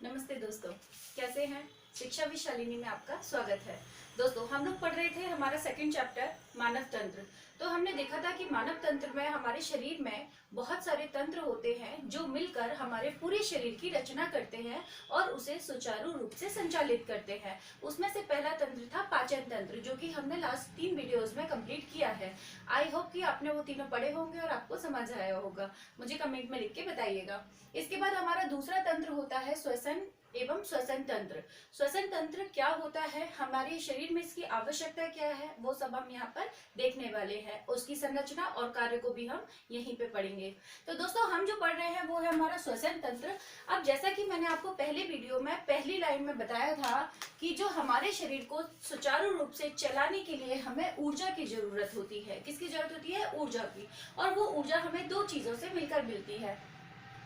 नमस्ते दोस्तों, कैसे हैं। शिक्षा विशालिनी में आपका स्वागत है। दोस्तों, हम लोग पढ़ रहे थे हमारा सेकंड चैप्टर मानव तंत्र। तो हमने देखा था कि मानव तंत्र में हमारे शरीर में बहुत सारे तंत्र होते हैं जो मिलकर हमारे पूरे शरीर की रचना करते हैं और उसे सुचारू रूप से संचालित करते हैं। उसमें से पहला तंत्र था पाचन तंत्र, जो कि हमने लास्ट 3 वीडियोस में कंप्लीट किया है। आई होप कि आपने वो तीनों पढ़े होंगे और आपको समझ आया होगा। मुझे कमेंट में लिख के बताइएगा। इसके बाद हमारा दूसरा तंत्र होता है श्वसन एवं श्वसन तंत्र। श्वसन तंत्र क्या होता है, हमारे शरीर में इसकी आवश्यकता क्या है, वो सब हम यहाँ पर देखने वाले हैं। उसकी संरचना और कार्य को भी हम यहीं पे पढ़ेंगे। तो दोस्तों, हम जो पढ़ रहे हैं वो है हमारा श्वसन तंत्र। अब जैसा कि मैंने आपको पहले वीडियो में पहली लाइन में बताया था कि जो हमारे शरीर को सुचारू रूप से चलाने के लिए हमें ऊर्जा की जरूरत होती है। किसकी जरूरत होती है? ऊर्जा की। और वो ऊर्जा हमें दो चीजों से मिलकर मिलती है।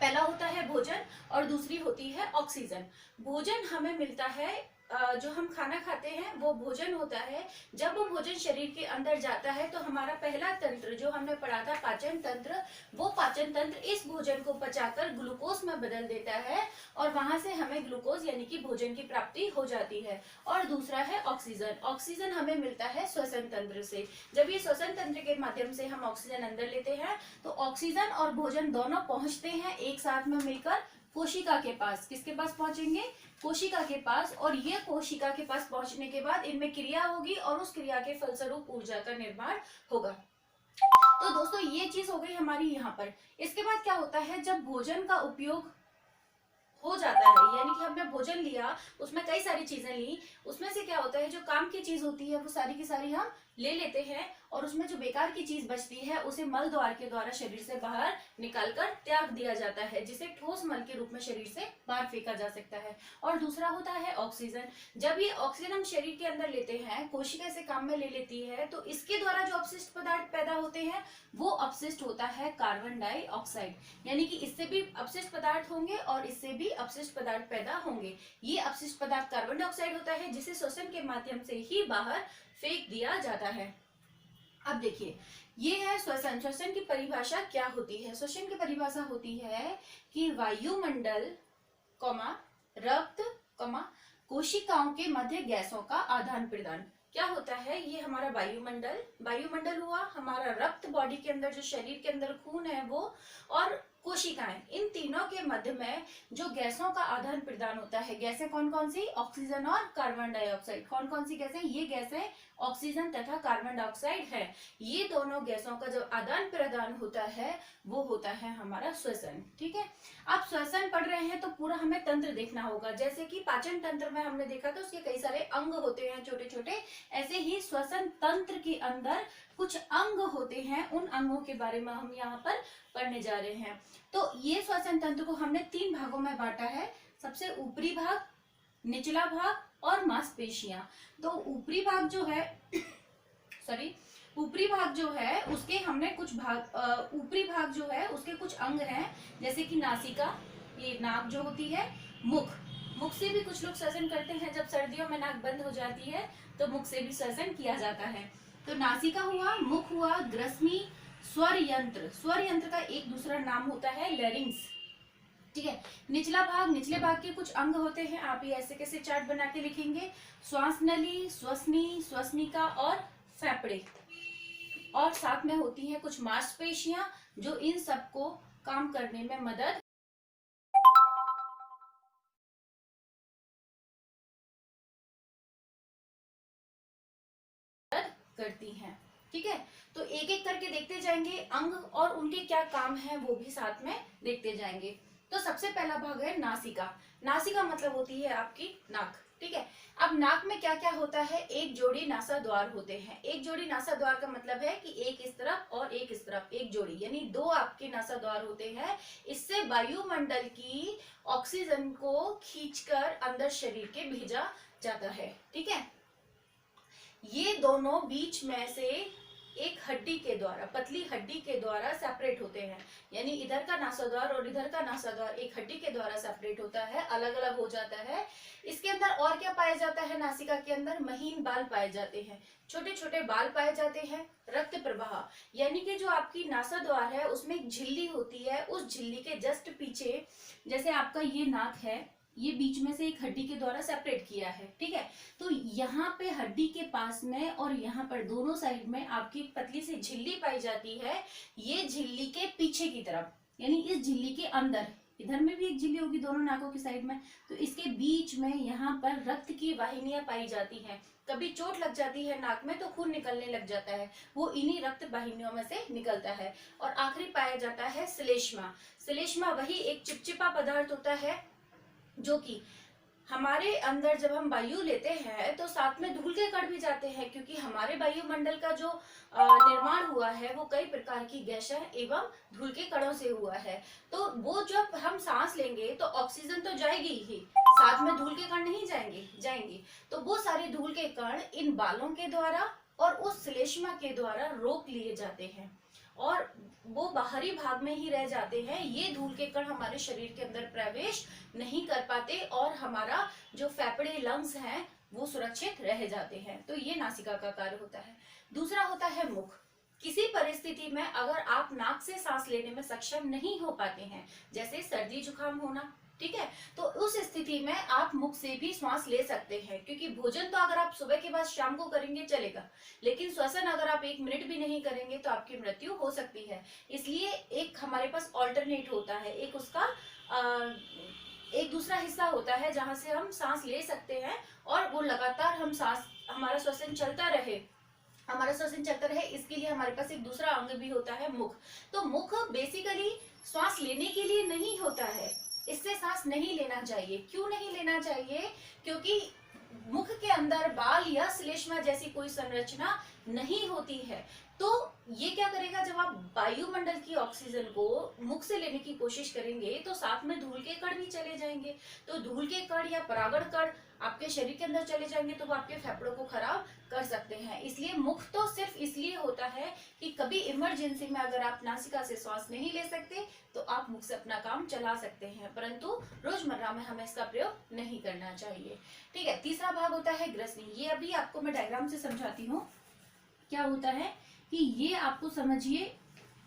पहला होता है भोजन और दूसरी होती है ऑक्सीजन। भोजन हमें मिलता है, जो हम खाना खाते हैं वो भोजन होता है। जब वो भोजन शरीर के अंदर जाता है तो हमारा पहला तंत्र जो हमने पढ़ा था पाचन तंत्र, वो पाचन तंत्र इस भोजन को पचाकर ग्लूकोज में बदल देता है और वहां से हमें ग्लूकोज यानी कि भोजन की प्राप्ति हो जाती है। और दूसरा है ऑक्सीजन। ऑक्सीजन हमें मिलता है श्वसन तंत्र से। जब ये श्वसन तंत्र के माध्यम से हम ऑक्सीजन अंदर लेते हैं तो ऑक्सीजन और भोजन दोनों पहुंचते हैं एक साथ में मिलकर कोशिका के पास। किसके पास पहुंचेंगे? कोशिका के पास। और ये कोशिका के पास पहुंचने के बाद इनमें क्रिया होगी और उस क्रिया के फलस्वरूप ऊर्जा का निर्माण होगा। तो दोस्तों, ये चीज हो गई हमारी यहाँ पर। इसके बाद क्या होता है, जब भोजन का उपयोग हो जाता है, यानी कि हमने भोजन लिया, उसमें कई सारी चीजें ली, उसमें से क्या होता है, जो काम की चीज होती है वो सारी की सारी हम ले लेते हैं और उसमें जो बेकार की चीज बचती है उसे मल द्वार के द्वारा शरीर से बाहर निकालकर त्याग दिया जाता है, जिसे ठोस मल के रूप में शरीर से बाहर फेंका जा सकता है। और दूसरा होता है ऑक्सीजन। जब ये ऑक्सीजन हम शरीर के अंदर लेते हैं, कोशिका से काम में ले लेती है, तो इसके द्वारा जो अपशिष्ट पदार्थ पैदा होते हैं वो अपशिष्ट होता है कार्बन डाइऑक्साइड। यानी कि इससे भी अपशिष्ट पदार्थ होंगे और इससे भी अपशिष्ट पदार्थ पैदा होंगे। ये अपशिष्ट पदार्थ कार्बन डाइऑक्साइड होता है जिसे श्वसन के माध्यम से ही बाहर फेंक दिया जाता है। अब देखिए, ये है श्वसन। श्वसन की परिभाषा क्या होती है? श्वसन की परिभाषा होती है कि वायुमंडल रक्त कोशिकाओं के मध्य गैसों का आदान प्रदान। क्या होता है? ये हमारा वायुमंडल हुआ, हमारा रक्त बॉडी के अंदर जो शरीर के अंदर खून है वो, और कोशिकाएं, इन तीनों के मध्य में जो गैसों का आदान प्रदान होता है। गैसें कौन कौन सी? ऑक्सीजन और कार्बन डाइऑक्साइड। कौन कौन सी गैसें? ये गैसें ऑक्सीजन तथा कार्बन डाइऑक्साइड है। ये दोनों गैसों का जो आदान प्रदान होता है वो होता है हमारा श्वसन। ठीक है। आप श्वसन पढ़ रहे हैं तो पूरा हमें तंत्र देखना होगा। जैसे कि पाचन तंत्र में हमने देखा था उसके कई सारे अंग होते हैं छोटे छोटे, ऐसे ही श्वसन तंत्र के अंदर कुछ अंग होते हैं। उन अंगों के बारे में हम यहाँ पर पढ़ने जा रहे हैं। तो ये श्वसन तंत्र को हमने 3 भागों में बांटा है। सबसे ऊपरी भाग, निचला भाग और मांसपेशियां। तो ऊपरी भाग जो है ऊपरी भाग जो है उसके हमने कुछ भाग, ऊपरी भाग जो है उसके कुछ अंग हैं, जैसे कि नासिका, ये नाक जो होती है, मुख से भी कुछ लोग श्वसन करते हैं। जब सर्दियों में नाक बंद हो जाती है तो मुख से भी श्वसन किया जाता है। तो नासिका हुआ, मुख हुआ, ग्रसनी, स्वर यंत्र का एक दूसरा नाम होता है लैरिंक्स। ठीक है। निचले भाग के कुछ अंग होते हैं। आप ये ऐसे कैसे चार्ट बना के लिखेंगे? श्वास नली, श्वसनी, श्वसनिका और फेफड़े। और साथ में होती हैं कुछ मांसपेशियां जो इन सबको काम करने में मदद करती हैं। ठीक है। तो एक एक करके देखते जाएंगे अंग और उनके क्या काम है वो भी साथ में देखते जाएंगे। तो सबसे पहला भाग है नासिका। नासिका मतलब होती है आपकी नाक। ठीक है। अब नाक में क्या क्या होता है? एक जोड़ी नासा द्वार होते हैं। एक जोड़ी नासा द्वार का मतलब है कि एक इस तरफ और एक इस तरफ, एक जोड़ी, यानी 2 आपके नासा द्वार होते हैं। इससे वायुमंडल की ऑक्सीजन को खींचकर अंदर शरीर के भेजा जाता है। ठीक है। ये दोनों बीच में से एक हड्डी के द्वारा, पतली हड्डी के द्वारा सेपरेट होते हैं। यानी इधर का नासाद्वार और इधर का नासाद्वार एक हड्डी के द्वारा सेपरेट होता है, अलग अलग हो जाता है। इसके अंदर और क्या पाया जाता है? नासिका के अंदर महीन बाल पाए जाते हैं, छोटे छोटे बाल पाए जाते हैं। रक्त प्रवाह, यानी कि जो आपकी नासाद्वार है उसमें एक झिल्ली होती है, उस झिल्ली के जस्ट पीछे, जैसे आपका ये नाक है, ये बीच में से एक हड्डी के द्वारा सेपरेट किया है, ठीक है। तो यहाँ पे हड्डी के पास में और यहाँ पर दोनों साइड में आपकी एक पतली सी झिल्ली पाई जाती है। ये झिल्ली के पीछे की तरफ, यानी इस झिल्ली के अंदर, इधर में भी एक झिल्ली होगी दोनों नाकों की साइड में, तो इसके बीच में यहाँ पर रक्त की वाहिनियां पाई जाती हैं। कभी चोट लग जाती है नाक में तो खून निकलने लग जाता है, वो इन्हीं रक्त वाहिनियों में से निकलता है। और आखिरी पाया जाता है श्लेष्मा। श्लेष्मा वही एक चिपचिपा पदार्थ होता है जो कि हमारे अंदर जब हम वायु लेते हैं तो साथ में धूल के कण भी जाते हैं, क्योंकि हमारे वायुमंडल का जो निर्माण हुआ है वो कई प्रकार की गैसें एवं धूल के कणों से हुआ है। तो वो जब हम सांस लेंगे तो ऑक्सीजन तो जाएगी ही, साथ में धूल के कण नहीं जाएंगे। तो वो सारे धूल के कण इन बालों के द्वारा और उस श्लेष्मा के द्वारा रोक लिए जाते हैं और वो बाहरी भाग में ही रह जाते हैं। ये धूल के कण हमारे शरीर के अंदर प्रवेश नहीं कर पाते और हमारा जो फेफड़े लंग्स हैं वो सुरक्षित रह जाते हैं। तो ये नासिका का कार्य होता है। दूसरा होता है मुख। किसी परिस्थिति में अगर आप नाक से सांस लेने में सक्षम नहीं हो पाते हैं, जैसे सर्दी जुकाम होना, ठीक है, तो उस स्थिति में आप मुख से भी श्वास ले सकते हैं, क्योंकि भोजन तो अगर आप सुबह के बाद शाम को करेंगे चलेगा, लेकिन श्वसन अगर आप 1 मिनट भी नहीं करेंगे तो आपकी मृत्यु हो सकती है। इसलिए एक हमारे पास ऑल्टरनेट होता है, एक उसका एक दूसरा हिस्सा होता है जहां से हम सांस ले सकते हैं और वो लगातार हम सांस, हमारा श्वसन चलता रहे, इसके लिए हमारे पास एक दूसरा अंग भी होता है, मुख। तो मुख बेसिकली श्वास लेने के लिए नहीं होता है, इससे सांस नहीं लेना चाहिए। क्यों नहीं लेना चाहिए? क्योंकि मुख के अंदर बाल या श्लेष्मा जैसी कोई संरचना नहीं होती है। तो ये क्या करेगा, जब आप वायुमंडल की ऑक्सीजन को मुख से लेने की कोशिश करेंगे तो साथ में धूल के कण भी चले जाएंगे। तो धूल के कण या परागण कण आपके शरीर के अंदर चले जाएंगे तो वो आपके फेफड़ों को खराब कर सकते हैं। इसलिए मुख तो सिर्फ इसलिए होता है कि कभी इमरजेंसी में अगर आप नासिका से श्वास नहीं ले सकते तो आप मुख से अपना काम चला सकते हैं, परंतु रोजमर्रा में हमें इसका प्रयोग नहीं करना चाहिए, ठीक है। तीसरा भाग होता है ग्रसनी। ये अभी आपको मैं डायग्राम से समझाती हूँ। क्या होता है कि ये आपको समझिए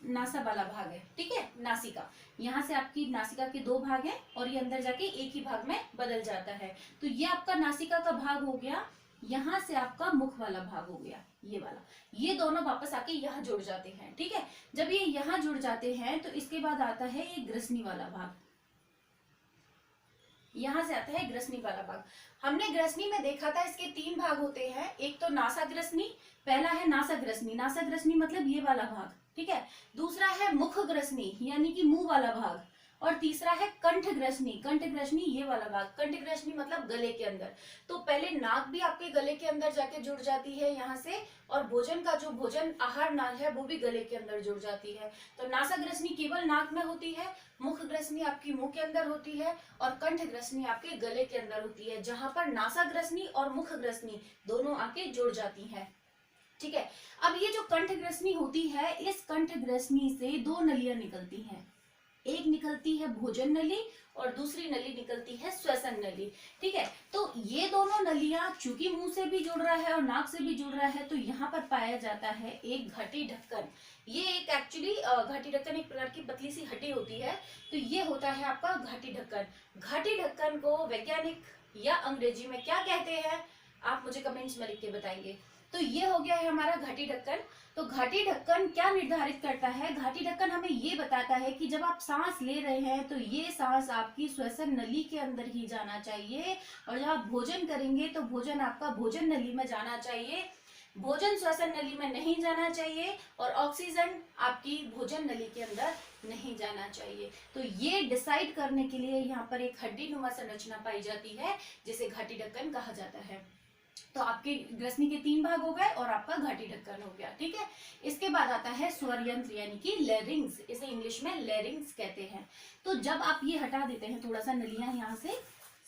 नासा वाला भाग है, ठीक है, नासिका। यहाँ से आपकी नासिका के 2 भाग हैं और ये अंदर जाके एक ही भाग में बदल जाता है। तो ये आपका नासिका का भाग हो गया, यहाँ से आपका मुख वाला भाग हो गया, ये वाला। ये दोनों वापस आके यहाँ जुड़ जाते हैं, ठीक है। जब ये यहाँ जुड़ जाते हैं तो इसके बाद आता है ये ग्रसनी वाला भाग। यहाँ से आता है ग्रसनी वाला भाग। हमने ग्रसनी में देखा था इसके 3 भाग होते हैं। एक तो नासाग्रसनी, पहला है नासाग्रसनी। नासाग्रसनी मतलब ये वाला भाग, ठीक है। दूसरा है मुखग्रसनी यानी कि मुंह वाला भाग, और तीसरा है कंठग्रसनी। कंठग्रसनी ये वाला भाग। कंठग्रसनी मतलब गले के अंदर। तो पहले नाक भी आपके गले के अंदर जाके जुड़ जाती है यहाँ से, और भोजन का जो भोजन आहार नाल है वो भी गले के अंदर जुड़ जाती है। तो नासाग्रसनी केवल नाक में होती है, मुखग्रसनी आपकी मुंह के अंदर होती है, और कंठग्रसनी आपके गले के अंदर होती है, जहां पर नासाग्रसनी और मुखग्रसनी दोनों आके जुड़ जाती है, ठीक है। अब ये जो कंठग्रसनी होती है, इस कंठग्रसनी से 2 नलियां निकलती हैं। एक निकलती है भोजन नली और दूसरी नली निकलती है श्वसन नली, ठीक है। तो ये दोनों नलियां चूंकि मुंह से भी जुड़ रहा है और नाक से भी जुड़ रहा है, तो यहाँ पर पाया जाता है एक घटी ढक्कन। ये एक एक्चुअली घटी ढक्कन एक प्रकार की पतली सी हड्डी होती है। तो ये होता है आपका घटी ढक्कन। घटी ढक्कन को वैज्ञानिक या अंग्रेजी में क्या कहते हैं, आप मुझे कमेंट्स में लिख के बताएंगे। तो ये हो गया है हमारा घटी ढक्कन। तो घटी ढक्कन क्या निर्धारित करता है? घटी ढक्कन हमें ये बताता है कि जब आप सांस ले रहे हैं तो ये सांस आपकी श्वसन नली के अंदर ही जाना चाहिए, और जब आप भोजन करेंगे तो भोजन आपका भोजन नली में जाना चाहिए, भोजन श्वसन नली में नहीं जाना चाहिए, और ऑक्सीजन आपकी भोजन नली के अंदर नहीं जाना चाहिए। तो ये डिसाइड करने के लिए यहाँ पर एक हड्डी नुमा संरचना पाई जाती है जिसे घटी ढक्कन कहा जाता है। तो आपके ग्रसनी के 3 भाग हो गए और आपका घटी ढक्कन हो गया, ठीक है। इसके बाद आता है स्वर यंत्र यानी कि लैरिंग्स, इसे इंग्लिश में लैरिंग्स कहते हैं। तो जब आप ये हटा देते हैं थोड़ा सा नलियां, यहाँ से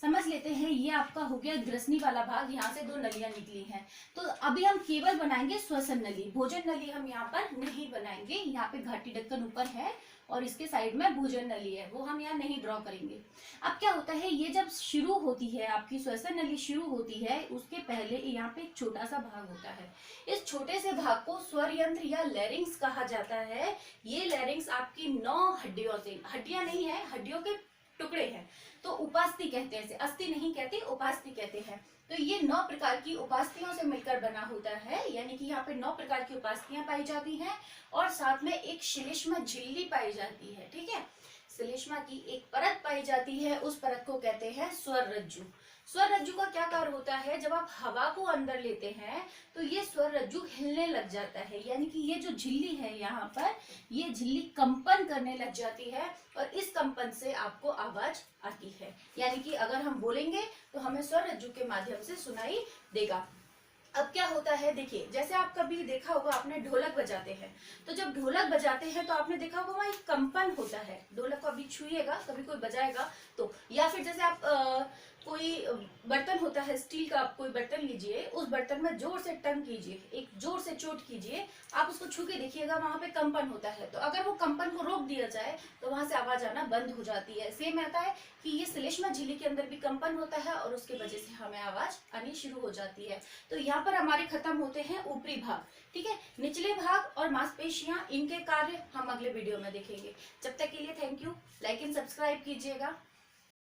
समझ लेते हैं ये आपका हो गया ग्रसनी वाला भाग, यहाँ से 2 नलियां निकली हैं। तो अभी हम केवल बनाएंगे श्वसन नली, भोजन नली हम यहाँ पर नहीं बनाएंगे। यहाँ पे घटी ढक्कन ऊपर है और इसके साइड में भोजन नली है, वो हम यहाँ नहीं ड्रॉ करेंगे। अब क्या होता है, ये जब शुरू होती है आपकी श्वसन नली शुरू होती है, उसके पहले यहाँ पे एक छोटा सा भाग होता है। इस छोटे से भाग को स्वर यंत्र या लैरिंग्स कहा जाता है। ये लैरिंग्स आपकी 9 हड्डियों से, हड्डियां नहीं है, हड्डियों के टुकड़े हैं। तो उपास्थि कहते हैं इसे, अस्थि नहीं कहते, उपास्थि कहते हैं। तो ये 9 प्रकार की उपास्थियों से मिलकर बना होता है, यानी कि यहाँ पे 9 प्रकार की उपास्थियां पाई जाती हैं और साथ में एक श्लेष्मा झिल्ली पाई जाती है। ठीक है, श्लेष्मा की एक परत पाई जाती है, उस परत को कहते हैं स्वर रज्जु। स्वर रज्जु का क्या कार्य होता है, जब आप हवा को अंदर लेते हैं तो ये स्वर रज्जु हिलने लग जाता है, यानी कि ये जो झिल्ली है यहाँ पर, ये झिल्ली कंपन करने लग जाती है और इस कंपन से आपको आवाज आती है। यानी कि अगर हम बोलेंगे तो हमें स्वर रज्जु के माध्यम से सुनाई देगा। अब क्या होता है, देखिए जैसे आप कभी देखा होगा, आपने ढोलक बजाते हैं, तो जब ढोलक बजाते हैं तो आपने देखा होगा वहाँ एक कंपन होता है। ढोलक को अभी छुइएगा, कभी कोई बजाएगा तो, या फिर जैसे आप कोई बर्तन होता है स्टील का, आप कोई बर्तन लीजिए, उस बर्तन में जोर से टंग कीजिए, एक जोर से चोट कीजिए, आप उसको छू के देखिएगा, वहां पे कंपन होता है। तो अगर वो कंपन को रोक दिया जाए तो वहां से आवाज आना बंद हो जाती है। सेम आता है कि ये श्लेष्मा झिल्ली के अंदर भी कंपन होता है और उसके वजह से हमें आवाज आनी शुरू हो जाती है। तो यहाँ पर हमारे खत्म होते हैं ऊपरी भाग। ठीक है, निचले भाग और मांसपेशियां, इनके कार्य हम अगले वीडियो में देखेंगे। जब तक के लिए thank you, like and subscribe कीजिएगा।